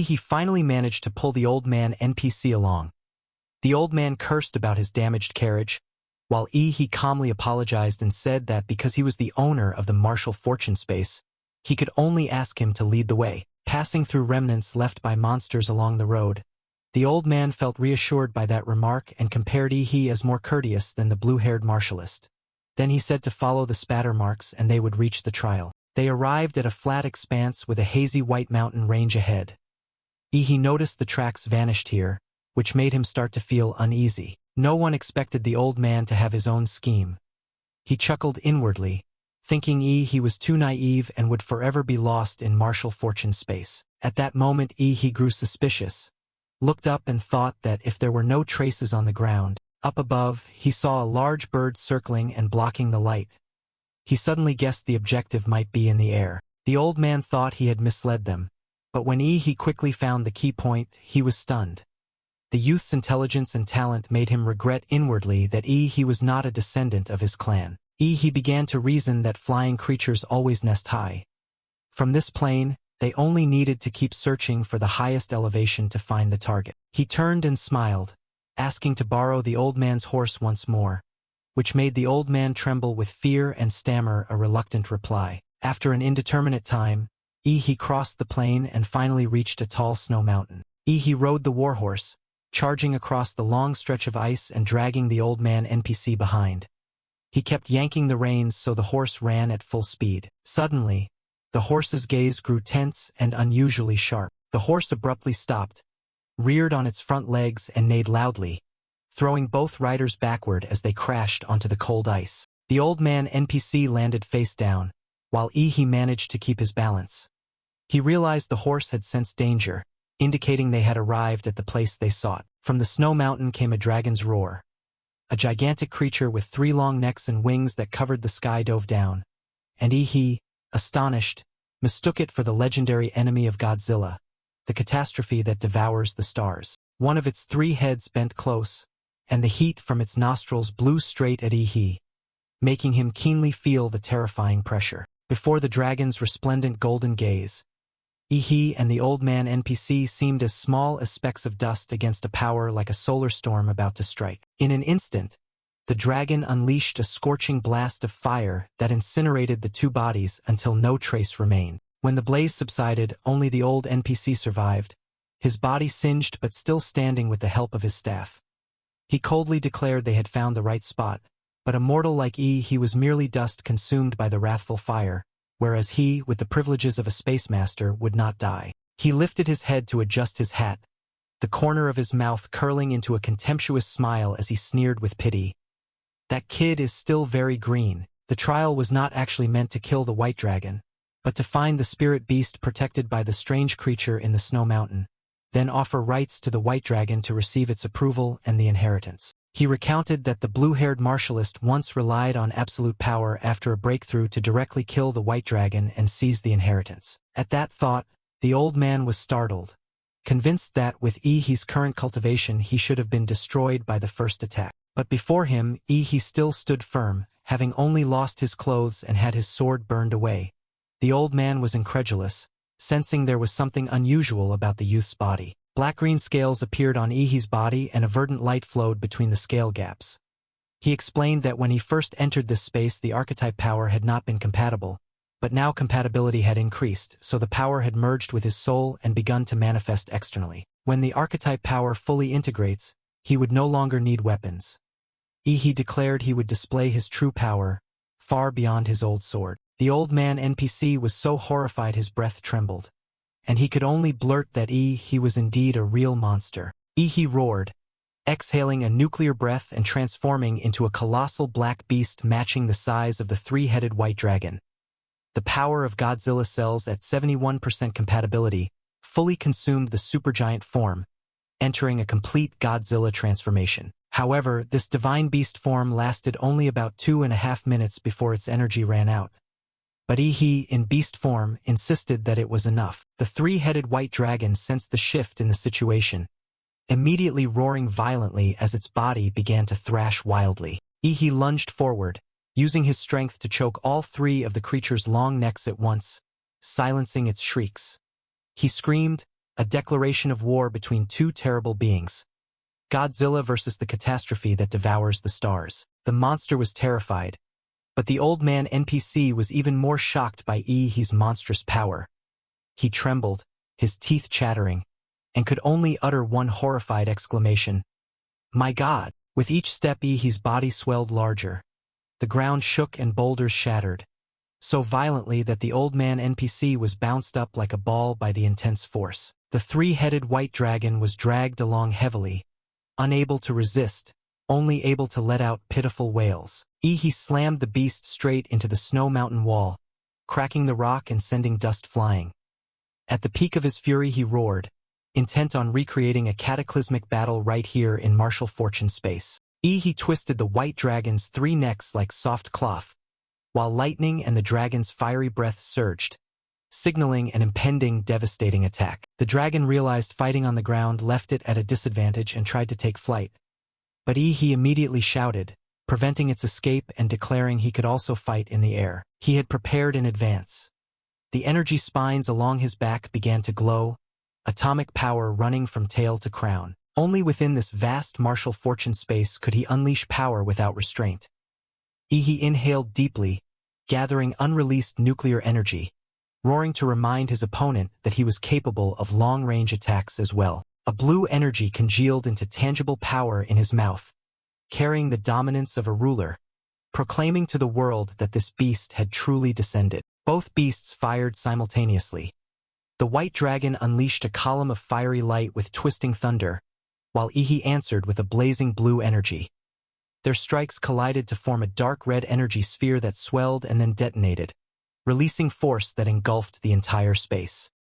He finally managed to pull the old man NPC along. The old man cursed about his damaged carriage, while he calmly apologized and said that because he was the owner of the martial fortune space, he could only ask him to lead the way. Passing through remnants left by monsters along the road, the old man felt reassured by that remark and compared he as more courteous than the blue-haired martialist. Then he said to follow the spatter marks and they would reach the trial. They arrived at a flat expanse with a hazy white mountain range ahead. He noticed the tracks vanished here, which made him start to feel uneasy. No one expected the old man to have his own scheme. He chuckled inwardly, thinking he was too naive and would forever be lost in martial fortune space. At that moment he grew suspicious, looked up and thought that if there were no traces on the ground, up above he saw a large bird circling and blocking the light. He suddenly guessed the objective might be in the air. The old man thought he had misled them, but when he quickly found the key point, he was stunned. The youth's intelligence and talent made him regret inwardly that he was not a descendant of his clan. He began to reason that flying creatures always nest high. From this plane, they only needed to keep searching for the highest elevation to find the target. He turned and smiled, asking to borrow the old man's horse once more, which made the old man tremble with fear and stammer a reluctant reply. After an indeterminate time, he crossed the plain and finally reached a tall snow mountain. He rode the warhorse, charging across the long stretch of ice and dragging the old man NPC behind. He kept yanking the reins so the horse ran at full speed. Suddenly, the horse's gaze grew tense and unusually sharp. The horse abruptly stopped, reared on its front legs and neighed loudly, throwing both riders backward as they crashed onto the cold ice. The old man NPC landed face down, while he managed to keep his balance. He realized the horse had sensed danger, indicating they had arrived at the place they sought. From the snow mountain came a dragon's roar. A gigantic creature with 3 long necks and wings that covered the sky dove down, and he, astonished, mistook it for the legendary enemy of Godzilla, the catastrophe that devours the stars. One of its 3 heads bent close, and the heat from its nostrils blew straight at making him keenly feel the terrifying pressure. Before the dragon's resplendent golden gaze, and the old man NPC seemed as small as specks of dust against a power like a solar storm about to strike. In an instant, the dragon unleashed a scorching blast of fire that incinerated the 2 bodies until no trace remained. When the blaze subsided, only the old NPC survived, his body singed but still standing with the help of his staff. He coldly declared they had found the right spot, but a mortal like he was merely dust consumed by the wrathful fire, whereas he, with the privileges of a space master, would not die. He lifted his head to adjust his hat, the corner of his mouth curling into a contemptuous smile as he sneered with pity. That kid is still very green. The trial was not actually meant to kill the white dragon, but to find the spirit beast protected by the strange creature in the snow mountain, then offer rights to the white dragon to receive its approval and the inheritance. He recounted that the blue-haired martialist once relied on absolute power after a breakthrough to directly kill the white dragon and seize the inheritance. At that thought, the old man was startled, convinced that with his current cultivation he should have been destroyed by the first attack. But before him, he still stood firm, having only lost his clothes and had his sword burned away. The old man was incredulous, sensing there was something unusual about the youth's body. Black-green scales appeared on his body and a verdant light flowed between the scale gaps. He explained that when he first entered this space the archetype power had not been compatible, but now compatibility had increased, so the power had merged with his soul and begun to manifest externally. When the archetype power fully integrates, he would no longer need weapons. He declared he would display his true power, far beyond his old sword. The old man NPC was so horrified his breath trembled, and he could only blurt that he was indeed a real monster. He roared, exhaling a nuclear breath and transforming into a colossal black beast matching the size of the 3-headed white dragon. The power of Godzilla cells at 71% compatibility fully consumed the supergiant form, entering a complete Godzilla transformation. However, this divine beast form lasted only about 2.5 minutes before its energy ran out. But he, in beast form, insisted that it was enough. The 3-headed white dragon sensed the shift in the situation, immediately roaring violently as its body began to thrash wildly. He lunged forward, using his strength to choke all 3 of the creature's long necks at once, silencing its shrieks. He screamed, a declaration of war between two terrible beings. Godzilla versus the catastrophe that devours the stars. The monster was terrified, but the old man NPC was even more shocked by He's monstrous power. He trembled, his teeth chattering, and could only utter one horrified exclamation. My God! With each step He's body swelled larger. The ground shook and boulders shattered, so violently that the old man NPC was bounced up like a ball by the intense force. The three-headed white dragon was dragged along heavily, unable to resist, only able to let out pitiful wails. He slammed the beast straight into the snow mountain wall, cracking the rock and sending dust flying. At the peak of his fury he roared, intent on recreating a cataclysmic battle right here in martial fortune space. He twisted the white dragon's three necks like soft cloth, while lightning and the dragon's fiery breath surged, signaling an impending devastating attack. The dragon realized fighting on the ground left it at a disadvantage and tried to take flight. But he immediately shouted, preventing its escape and declaring he could also fight in the air. He had prepared in advance. The energy spines along his back began to glow, atomic power running from tail to crown. Only within this vast martial fortune space could he unleash power without restraint. He inhaled deeply, gathering unreleased nuclear energy, roaring to remind his opponent that he was capable of long-range attacks as well. A blue energy congealed into tangible power in his mouth, carrying the dominance of a ruler, proclaiming to the world that this beast had truly descended. Both beasts fired simultaneously. The white dragon unleashed a column of fiery light with twisting thunder, while answered with a blazing blue energy. Their strikes collided to form a dark red energy sphere that swelled and then detonated, releasing force that engulfed the entire space.